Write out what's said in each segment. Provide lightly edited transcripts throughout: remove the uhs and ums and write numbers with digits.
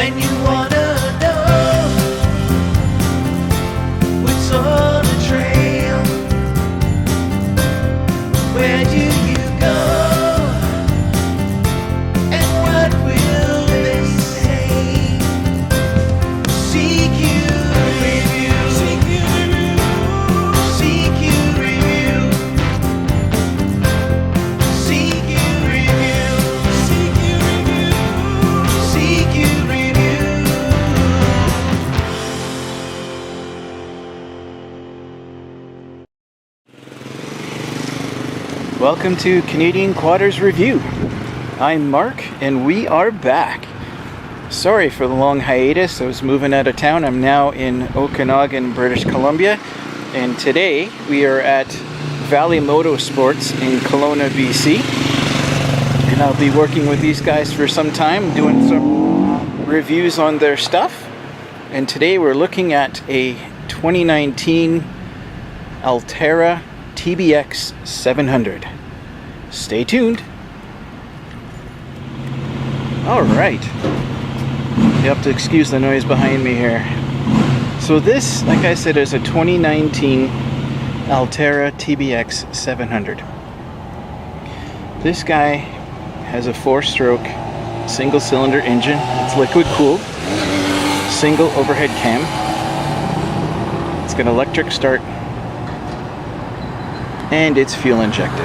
and you wanna know what's on the trail. Where do you go? And what will they say? CQ Review. CQ Review. CQ Review. CQ Review. Welcome to Canadian Quadders Review. I'm Mark, and we are back. Sorry for the long hiatus. I was moving out of town. I'm now in Okanagan, British Columbia, and today we are at Valley Moto Sports in Kelowna, BC. And I'll be working with these guys for some time, doing some reviews on their stuff. And today we're looking at a 2019 Alterra TBX 700. Stay tuned. Alright. You have to excuse the noise behind me here. So this, like I said, is a 2019 Alterra TBX 700. This guy has a 4-stroke single cylinder engine. It's liquid cooled. Single overhead cam. It's got electric start. And it's fuel injected.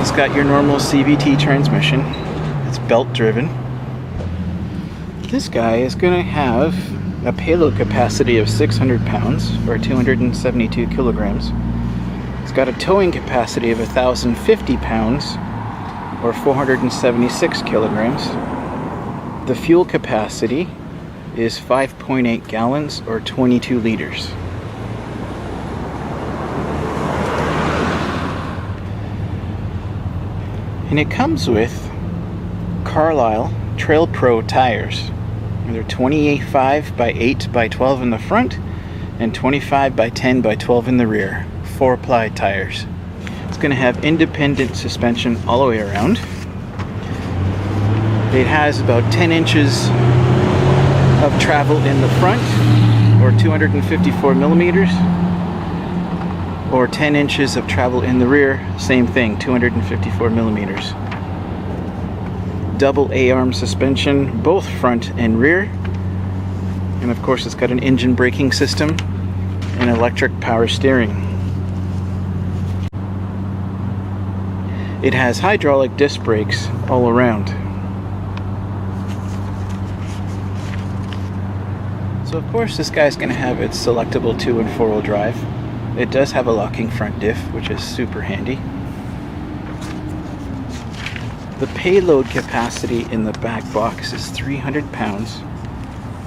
It's got your normal CVT transmission. It's belt driven. This guy is going to have a payload capacity of 600 pounds or 272 kilograms. It's got a towing capacity of 1,050 pounds or 476 kilograms. The fuel capacity is 5.8 gallons or 22 liters. And it comes with Carlisle Trail Pro tires. They're 28.5 by 8 by 12 in the front and 25 by 10 by 12 in the rear. 4-ply tires. It's going to have independent suspension all the way around. It has about 10 inches of travel in the front, or 254 millimeters, or 10 inches of travel in the rear, same thing, 254 millimeters. Double A-arm suspension, both front and rear. And of course it's got an engine braking system and electric power steering. It has hydraulic disc brakes all around. So of course this guy's going to have its selectable 2- and 4-wheel drive. It does have a locking front diff, which is super handy. The payload capacity in the back box is 300 pounds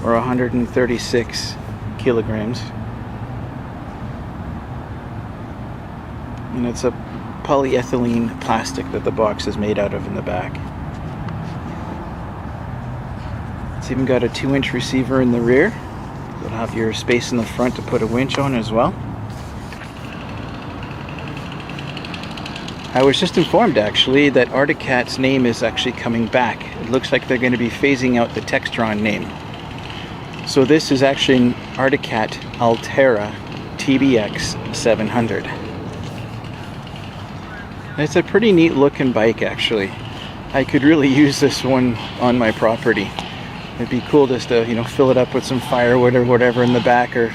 or 136 kilograms. And it's a polyethylene plastic that the box is made out of in the back. It's even got a 2-inch receiver in the rear. You'll have your space in the front to put a winch on as well. I was just informed actually that Arctic Cat's name is actually coming back. It looks like they're going to be phasing out the Textron name. So this is actually an Arctic Cat Alterra TBX 700. It's a pretty neat looking bike actually. I could really use this one on my property. It'd be cool just to, fill it up with some firewood or whatever in the back, or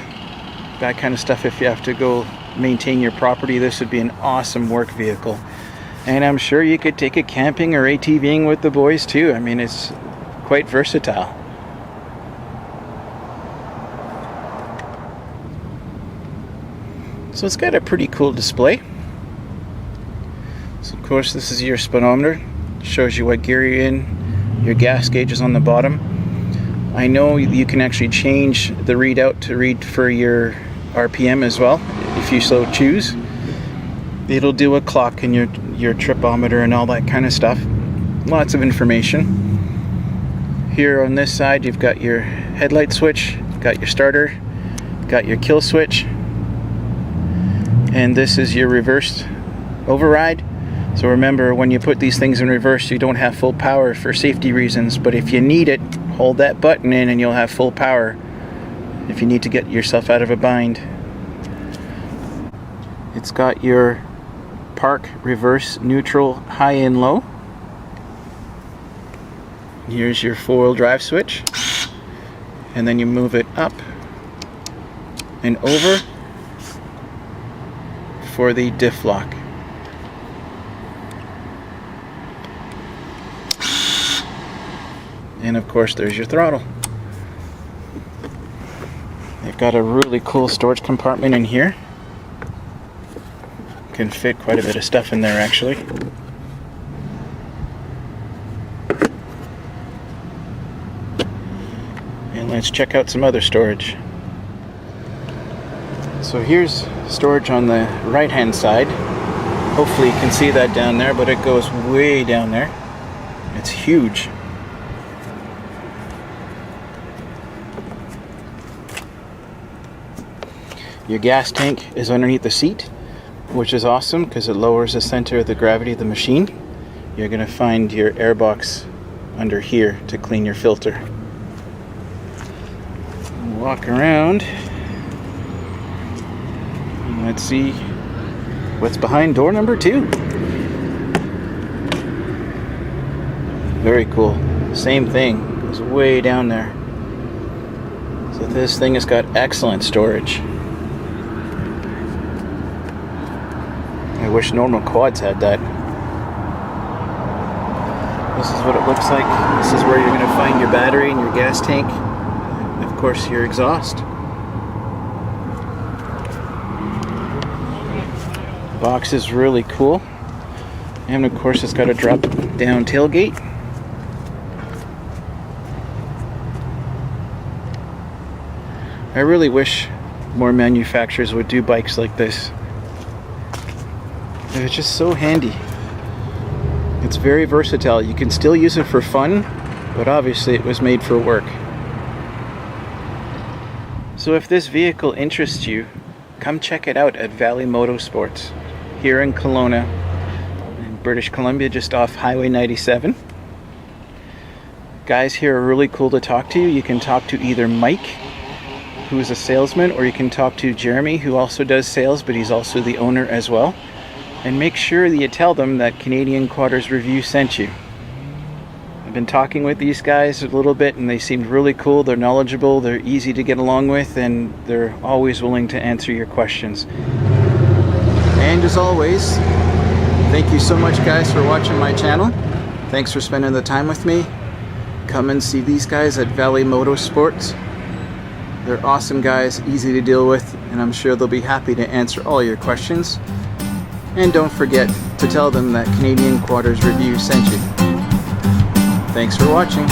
that kind of stuff. If you have to go maintain your property, this would be an awesome work vehicle. And I'm sure you could take it camping or ATVing with the boys too. I mean, it's quite versatile. So it's got a pretty cool display. So of course this is your speedometer. It shows you what gear you're in. Your gas gauge is on the bottom. I know you can actually change the readout to read for your RPM as well, if you so choose. It'll do a clock and your tripometer and all that kind of stuff. Lots of information. Here on this side you've got your headlight switch, got your starter, got your kill switch, and this is your reverse override. So remember, when you put these things in reverse, you don't have full power for safety reasons, but if you need it, hold that button in and you'll have full power if you need to get yourself out of a bind. It's got your park, reverse, neutral, high and low. Here's your 4-wheel drive switch, and then you move it up and over for the diff lock. And of course there's your throttle. They've got a really cool storage compartment in here. Can fit quite a bit of stuff in there actually. And let's check out some other storage. So here's storage on the right hand side. Hopefully you can see that down there, but it goes way down there. It's huge. Your gas tank is underneath the seat, which is awesome because it lowers the center of the gravity of the machine. You're going to find your air box under here to clean your filter. Walk around. And let's see what's behind door number 2. Very cool. Same thing. Goes way down there. So this thing has got excellent storage. I wish normal quads had that. This is what it looks like. This is where you're going to find your battery and your gas tank. And of course, your exhaust. The box is really cool. And of course, it's got a drop down tailgate. I really wish more manufacturers would do bikes like this. It's just so handy. It's very versatile. You can still use it for fun, but obviously it was made for work. So if this vehicle interests you, come check it out at Valley Motorsports here in Kelowna, in British Columbia, just off Highway 97. Guys here are really cool to talk to. You can talk to either Mike, who is a salesman, or you can talk to Jeremy, who also does sales, but he's also the owner as well. And make sure that you tell them that Canadian Quarters Review sent you. I've been talking with these guys a little bit and they seemed really cool. They're knowledgeable, they're easy to get along with, and they're always willing to answer your questions. And as always, thank you so much guys for watching my channel. Thanks for spending the time with me. Come and see these guys at Valley Motorsports. They're awesome guys, easy to deal with, and I'm sure they'll be happy to answer all your questions. And don't forget to tell them that Canadian Quarters Review sent you. Thanks for watching.